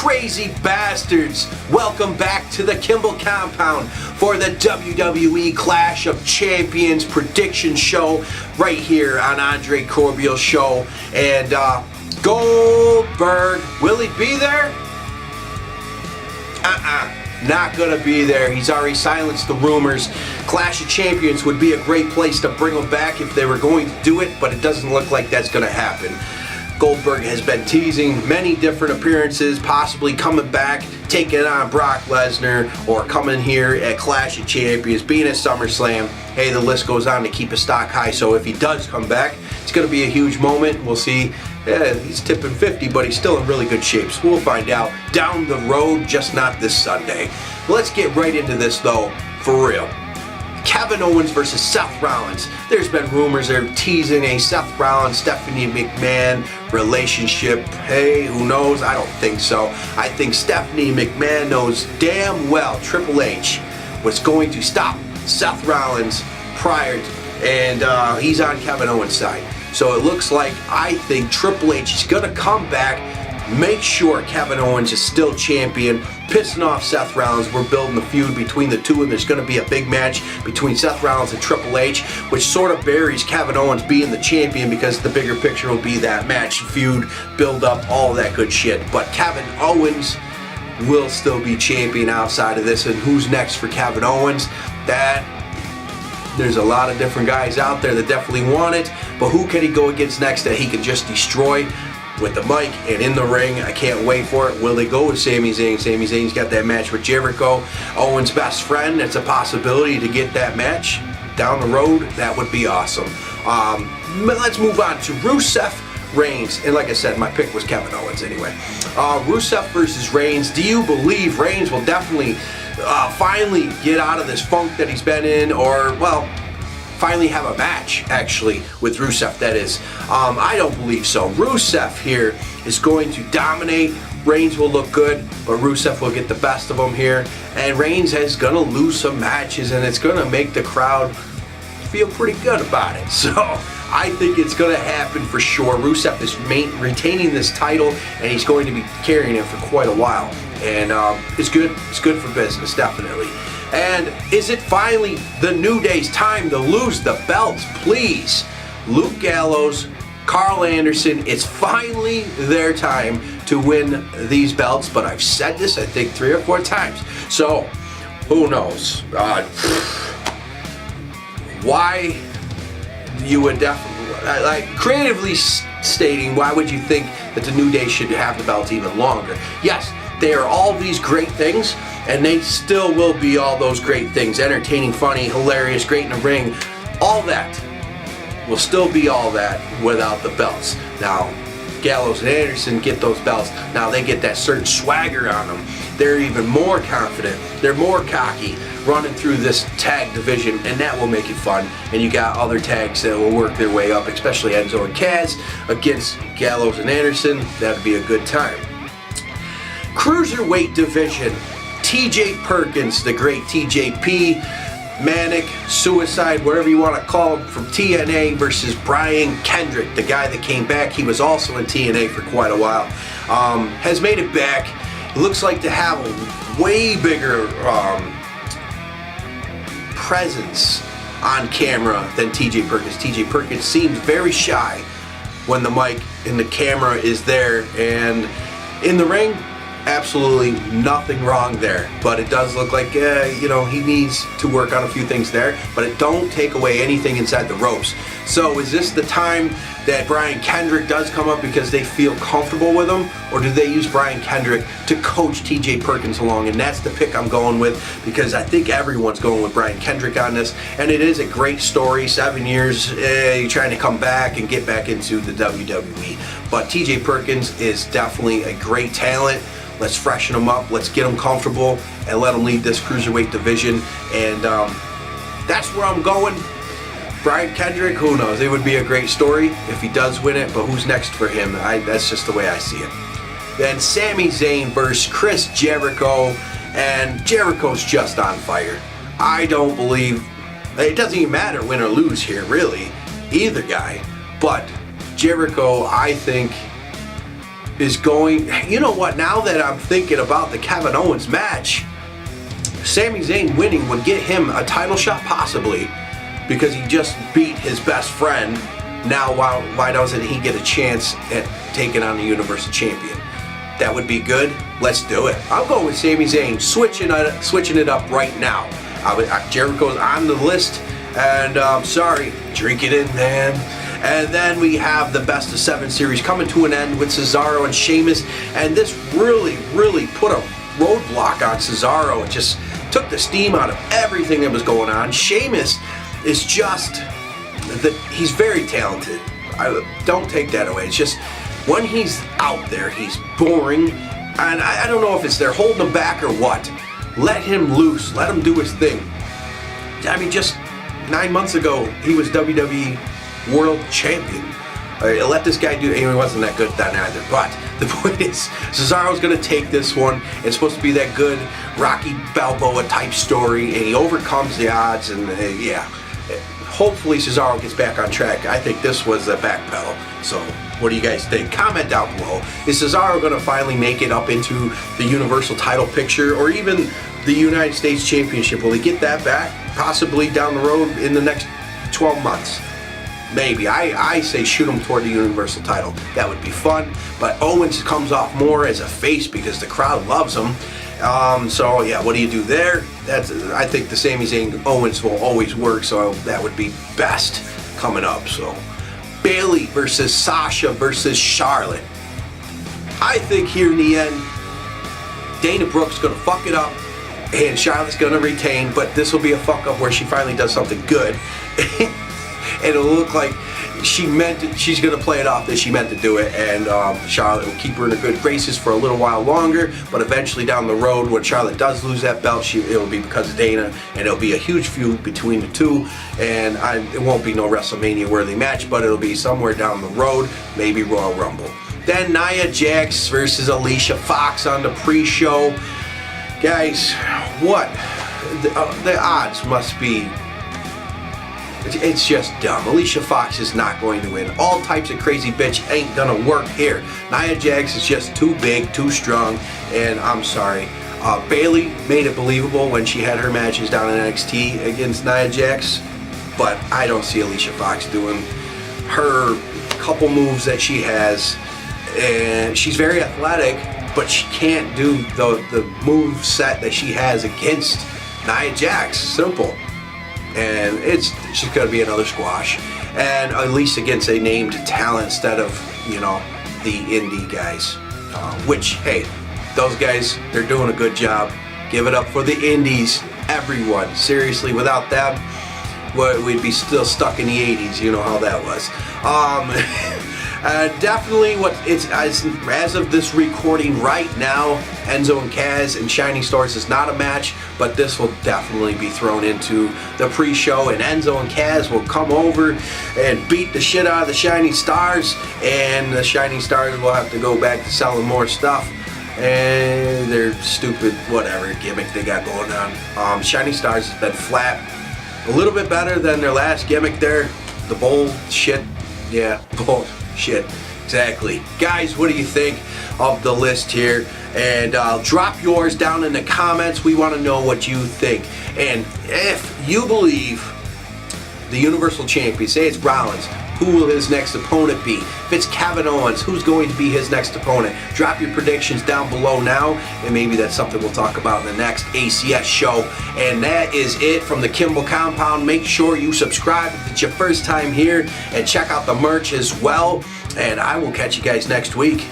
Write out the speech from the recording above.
crazy bastards! Welcome back to the Kimball compound for the WWE Clash of Champions prediction show right here on Andre Corbeil's show. And Goldberg, will he be there? Not gonna be there. He's already silenced the rumors. Clash of Champions would be a great place to bring him back if they were going to do it, but it doesn't look like that's gonna happen. Goldberg has been teasing many different appearances, possibly coming back, taking on Brock Lesnar, or coming here at Clash of Champions, being at SummerSlam. Hey, the list goes on to keep his stock high, so if he does come back, it's going to be a huge moment. We'll see. Yeah, he's tipping 50, but he's still in really good shape, so we'll find out down the road, just not this Sunday. Let's get right into this, though, for real. Kevin Owens versus Seth Rollins. There's been rumors they're teasing a Seth Rollins, Stephanie McMahon relationship. Hey, who knows? I don't think so. I think Stephanie McMahon knows damn well Triple H was going to stop Seth Rollins prior to, and he's on Kevin Owens' side. So it looks like I think Triple H is going to come back, make sure Kevin Owens is still champion, pissing off Seth Rollins. We're building the feud between the two, and there's going to be a big match between Seth Rollins and Triple H, which sort of buries Kevin Owens being the champion because the bigger picture will be that match, feud, build up, all that good shit. But Kevin Owens will still be champion outside of this, and who's next for Kevin Owens? There's a lot of different guys out there that definitely want it, but who can he go against next that he can just destroy with the mic and in the ring? I can't wait for it. Will they go with Sami Zayn? Sami Zayn's got that match with Jericho, Owens' best friend. It's a possibility to get that match down the road. That would be awesome. But let's move on to Rusev Reigns. And like I said, my pick was Kevin Owens anyway. Rusev versus Reigns. Do you believe Reigns will definitely finally get out of this funk that he's been in, or, well, finally have a match, actually, with Rusev, that is? I don't believe so. Rusev here is going to dominate. Reigns will look good, but Rusev will get the best of him here, and Reigns is going to lose some matches, and it's going to make the crowd feel pretty good about it. So I think it's going to happen for sure. Rusev is retaining this title, and he's going to be carrying it for quite a while. And it's good. It's good for business, definitely. And is it finally the New Day's time to lose the belts? Please. Luke Gallows, Karl Anderson, it's finally their time to win these belts. But I've said this, I think, 3 or 4 times. So, who knows? Why you would definitely, like, creatively stating, why would you think that the New Day should have the belts even longer? Yes, they are all these great things, and they still will be all those great things. Entertaining, funny, hilarious, great in the ring. All that will still be all that without the belts. Now, Gallows and Anderson get those belts. Now they get that certain swagger on them. They're even more confident. They're more cocky running through this tag division, and that will make it fun. And you got other tags that will work their way up, especially Enzo and Kaz against Gallows and Anderson. That'd be a good time. Cruiserweight division. TJ Perkins, the great TJP, Manic, Suicide, whatever you want to call him, from TNA versus Brian Kendrick, the guy that came back. He was also in TNA for quite a while. Has made it back. Looks like to have a way bigger presence on camera than TJ Perkins. TJ Perkins seems very shy when the mic and the camera is there, and in the ring, absolutely nothing wrong there, but it does look like he needs to work on a few things there, but it don't take away anything inside the ropes. So is this the time that Brian Kendrick does come up because they feel comfortable with him, or do they use Brian Kendrick to coach TJ Perkins along? And that's the pick I'm going with, because I think everyone's going with Brian Kendrick on this, and it is a great story. 7 years, you're trying to come back and get back into the WWE, but TJ Perkins is definitely a great talent. Let's freshen him up, let's get him comfortable, and let him lead this Cruiserweight division. And that's where I'm going. Brian Kendrick, who knows? It would be a great story if he does win it, but who's next for him? That's just the way I see it. Then Sami Zayn versus Chris Jericho, and Jericho's just on fire. I don't believe, it doesn't even matter win or lose here, really, either guy. But Jericho, I think, is going... You know what? Now that I'm thinking about the Kevin Owens match, Sami Zayn winning would get him a title shot possibly, because he just beat his best friend. Now why doesn't he get a chance at taking on the Universal Champion? That would be good. Let's do it. I'm going with Sami Zayn, switching it up right now. Jericho's on the list, and sorry, drink it in, man. And then we have the Best of 7 series coming to an end with Cesaro and Sheamus, and this really put a roadblock on Cesaro. It just took the steam out of everything that was going on. Sheamus is just, he's very talented. Don't take that away. It's just, when he's out there, he's boring, and I don't know if it's they're holding him back or what. Let him loose. Let him do his thing. I mean, just 9 months ago, he was WWE World Champion. Let this guy do it. He wasn't that good then either. But the point is, Cesaro's going to take this one. It's supposed to be that good Rocky Balboa type story, and he overcomes the odds. And yeah, hopefully Cesaro gets back on track. I think this was a backpedal. So what do you guys think? Comment down below. Is Cesaro going to finally make it up into the Universal title picture, or even the United States Championship? Will he get that back possibly down the road in the next 12 months? Maybe. I say shoot him toward the Universal title. That would be fun. But Owens comes off more as a face because the crowd loves him. So yeah, what do you do there? I think the Sami Zayn Owens will always work, so that would be best coming up. So Bayley versus Sasha versus Charlotte. I think here in the end, Dana Brooke's going to fuck it up and Charlotte's going to retain, but this will be a fuck up where she finally does something good. And it'll look like she's going to play it off that she meant to do it, and Charlotte will keep her in her good graces for a little while longer, but eventually down the road, when Charlotte does lose that belt, it'll be because of Dana, and it'll be a huge feud between the two, and it won't be no WrestleMania worthy match, but it'll be somewhere down the road, maybe Royal Rumble. Then Nia Jax versus Alicia Fox on the pre-show. Guys, what? The odds must be... It's just dumb. Alicia Fox is not going to win. All types of crazy bitch ain't gonna work here. Nia Jax is just too big, too strong, and I'm sorry. Bayley made it believable when she had her matches down in NXT against Nia Jax, but I don't see Alicia Fox doing her couple moves that she has. And she's very athletic, but she can't do the move set that she has against Nia Jax. Simple. And it's just going to be another squash, and at least against a named talent instead of, you know, the indie guys, which, hey, those guys, they're doing a good job. Give it up for the indies, everyone. Seriously, without them, we'd be still stuck in the 80s. You know how that was. Definitely as of this recording right now, Enzo and Kaz and Shining Stars is not a match, but this will definitely be thrown into the pre-show, and Enzo and Kaz will come over and beat the shit out of the Shining Stars, and the Shining Stars will have to go back to selling more stuff and their stupid whatever gimmick they got going on. Shining Stars has been flat, a little bit better than their last gimmick there, the bullshit. Yeah, bullshit. Exactly. Guys, what do you think of the list here? And drop yours down in the comments. We want to know what you think. And if you believe the Universal Champion, say it's Rollins, who will his next opponent be? If it's Kevin Owens, who's going to be his next opponent? Drop your predictions down below now, and maybe that's something we'll talk about in the next ACS show. And that is it from the Kimball Compound. Make sure you subscribe if it's your first time here, and check out the merch as well. And I will catch you guys next week.